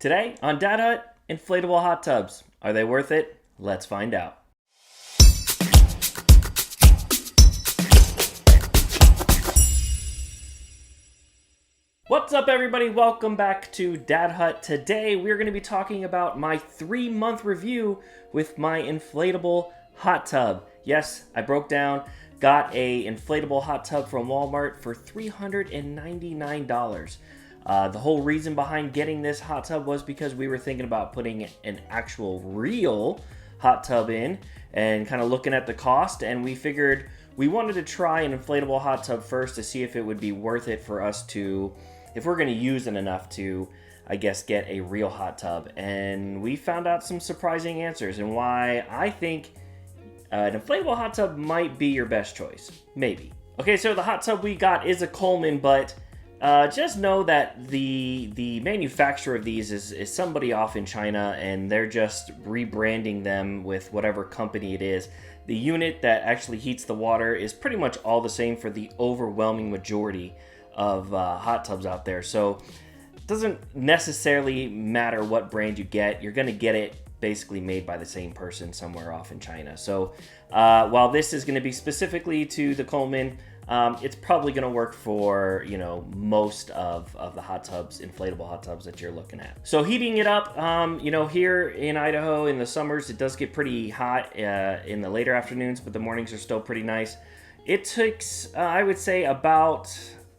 Today on Dad Hut, inflatable hot tubs. Are they worth it? Let's find out. What's up, everybody? Welcome back to Dad Hut. Today we're going to be talking about my 3-month review with my inflatable hot tub. Yes, I broke down, got a inflatable hot tub from Walmart for $399. The whole reason behind getting this hot tub was because we were thinking about putting an actual real hot tub in and kind of looking at the cost, and we figured we wanted to try an inflatable hot tub first to see if it would be worth it for us to, if we're going to use it enough to, I guess, get a real hot tub. And we found out some surprising answers and why I think an inflatable hot tub might be your best choice. Maybe. Okay, so the hot tub we got is a Coleman, but just know that the manufacturer of these is somebody off in China, and they're just rebranding them with whatever company it is. The unit that actually heats the water is pretty much all the same for the overwhelming majority of hot tubs out there. So it doesn't necessarily matter what brand you get. You're going to get it basically made by the same person somewhere off in China. So while this is going to be specifically to the Coleman, it's probably going to work for, most of the hot tubs, inflatable hot tubs that you're looking at. So heating it up, here in Idaho in the summers, it does get pretty hot in the later afternoons, but the mornings are still pretty nice. It takes, I would say, about,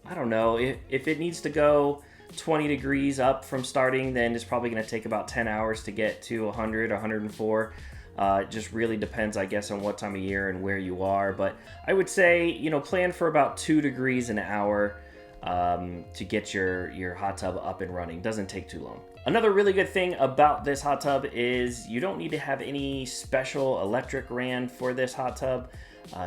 I don't know, if it needs to go 20 degrees up from starting, then it's probably going to take about 10 hours to get to 100, 104. It just really depends, I guess, on what time of year and where you are. But I would say, plan for about 2 degrees an hour to get your hot tub up and running. Doesn't take too long. Another really good thing about this hot tub is you don't need to have any special electric ran for this hot tub.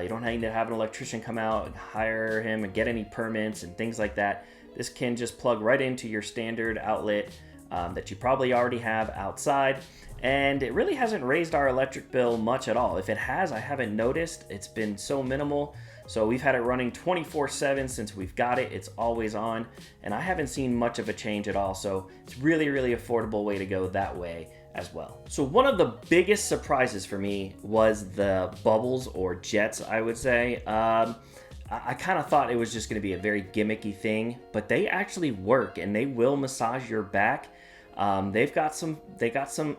You don't need to have an electrician come out and hire him and get any permits and things like that. This can just plug right into your standard outlet that you probably already have outside. And it really hasn't raised our electric bill much at all. If it has, I haven't noticed. It's been so minimal. So we've had it running 24/7 since we've got it. It's always on, and I haven't seen much of a change at all. So it's really, really affordable way to go that way as well. So one of the biggest surprises for me was the bubbles or jets, I would say. I kind of thought it was just going to be a very gimmicky thing, but they actually work and they will massage your back. They got some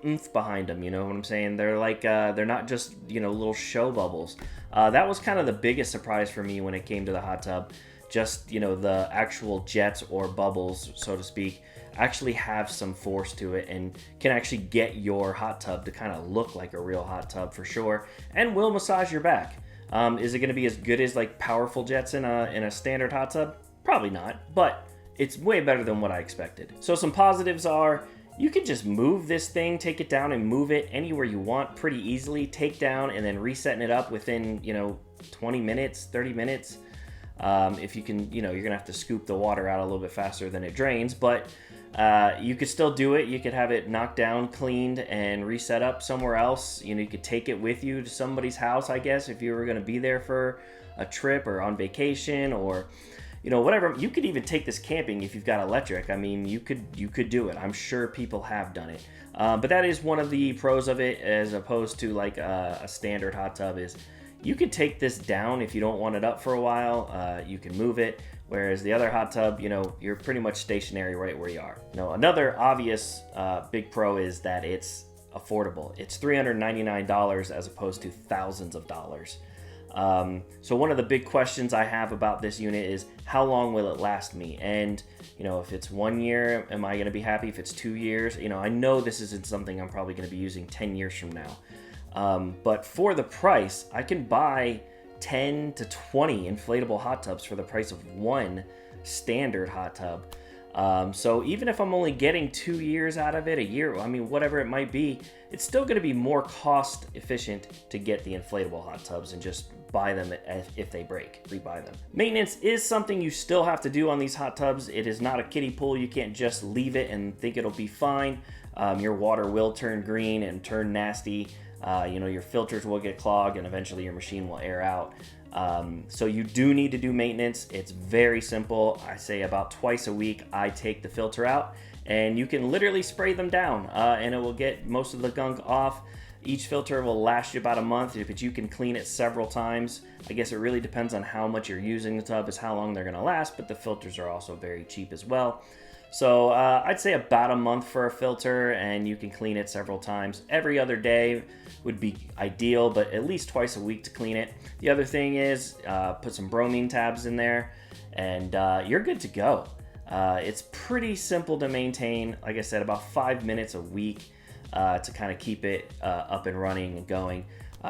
oomph behind them, you know what I'm saying? They're like, they're not just, little show bubbles. That was kind of the biggest surprise for me when it came to the hot tub. Just, the actual jets or bubbles, so to speak, actually have some force to it and can actually get your hot tub to kind of look like a real hot tub for sure, and will massage your back. Is it going to be as good as like powerful jets in a standard hot tub? Probably not, but it's way better than what I expected. So some positives are you can just move this thing, take it down and move it anywhere you want pretty easily, take down and then resetting it up within, 20 minutes, 30 minutes. If you can, you're going to have to scoop the water out a little bit faster than it drains, but you could still do it. You could have it knocked down, cleaned, and reset up somewhere else. You could take it with you to somebody's house, I guess, if you were going to be there for a trip or on vacation or, whatever. You could even take this camping if you've got electric. I mean, you could do it. I'm sure people have done it. But that is one of the pros of it as opposed to like a standard hot tub is you could take this down if you don't want it up for a while. You can move it. Whereas the other hot tub, you're pretty much stationary right where you are. Another obvious big pro is that it's affordable. It's $399 as opposed to thousands of dollars. So one of the big questions I have about this unit is how long will it last me? And, if it's 1 year, am I going to be happy? If it's 2 years, I know this isn't something I'm probably going to be using 10 years from now. But for the price, I can buy 10 to 20 inflatable hot tubs for the price of one standard hot tub. So even if I'm only getting 2 years out of it, a year, whatever it might be, it's still going to be more cost efficient to get the inflatable hot tubs and just buy them if they break, rebuy them. Maintenance is something you still have to do on these hot tubs. It is not a kiddie pool. You can't just leave it and think it'll be fine. Your water will turn green and turn nasty. Your filters will get clogged and eventually your machine will air out. So you do need to do maintenance. It's very simple. I say about twice a week I take the filter out and you can literally spray them down and it will get most of the gunk off. Each filter will last you about a month, but you can clean it several times. I guess it really depends on how much you're using the tub is how long they're gonna last, but the filters are also very cheap as well. So I'd say about a month for a filter, and you can clean it several times. Every other day would be ideal, but at least twice a week to clean it. The other thing is put some bromine tabs in there, and you're good to go. It's pretty simple to maintain. Like I said, about 5 minutes a week to kind of keep it up and running and going,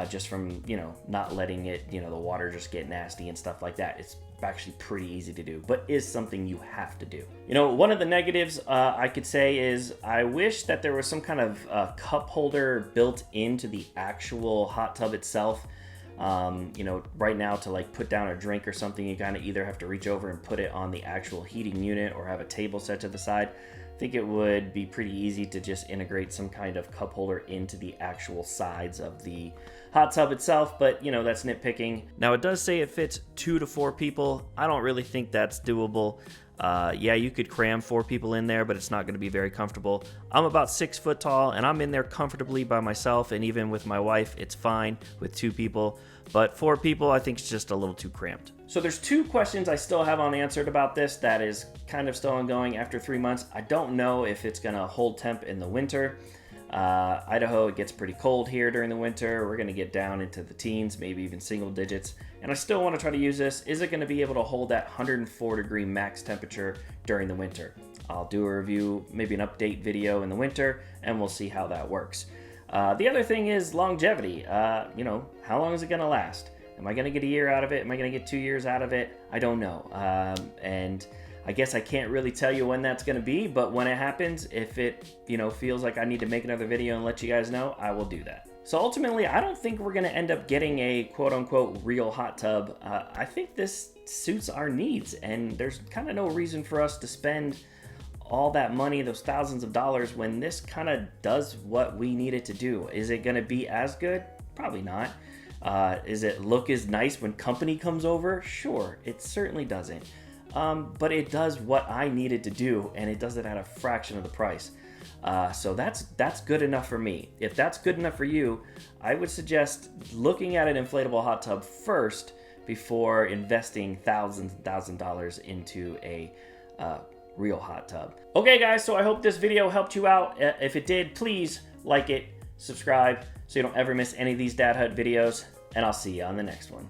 just from, not letting it, the water just get nasty and stuff like that. It's actually pretty easy to do, but is something you have to do. One of the negatives I could say is I wish that there was some kind of cup holder built into the actual hot tub itself. Right now to like put down a drink or something, you kind of either have to reach over and put it on the actual heating unit or have a table set to the side. I think it would be pretty easy to just integrate some kind of cup holder into the actual sides of the hot tub itself, but that's nitpicking. Now it does say it fits 2 to 4 people. I don't really think that's doable. Yeah, you could cram 4 people in there, but it's not going to be very comfortable. I'm about 6 foot tall, and I'm in there comfortably by myself, and even with my wife, it's fine with 2 people. But 4 people, I think it's just a little too cramped. So there's 2 questions I still have unanswered about this that is kind of still ongoing after 3 months. I don't know if it's going to hold temp in the winter. Idaho, it gets pretty cold here during the winter. We're going to get down into the teens, maybe even single digits. And I still want to try to use this. Is it going to be able to hold that 104-degree max temperature during the winter? I'll do a review, maybe an update video in the winter, and we'll see how that works. The other thing is longevity. How long is it going to last? Am I going to get a year out of it? Am I going to get 2 years out of it? I don't know. And I guess I can't really tell you when that's going to be, but when it happens, if it, feels like I need to make another video and let you guys know, I will do that. So ultimately, I don't think we're going to end up getting a quote-unquote real hot tub. I think this suits our needs, and there's kind of no reason for us to spend all that money, those thousands of dollars, when this kind of does what we need it to do. Is it going to be as good? Probably not. Is it look as nice when company comes over? Sure, it certainly doesn't. But it does what I need it to do, and it does it at a fraction of the price. So that's good enough for me. If that's good enough for you, I would suggest looking at an inflatable hot tub first before investing thousands and thousands of dollars into a real hot tub. Okay guys, so I hope this video helped you out. If it did, please like it, subscribe, so you don't ever miss any of these Dad Hut videos, and I'll see you on the next one.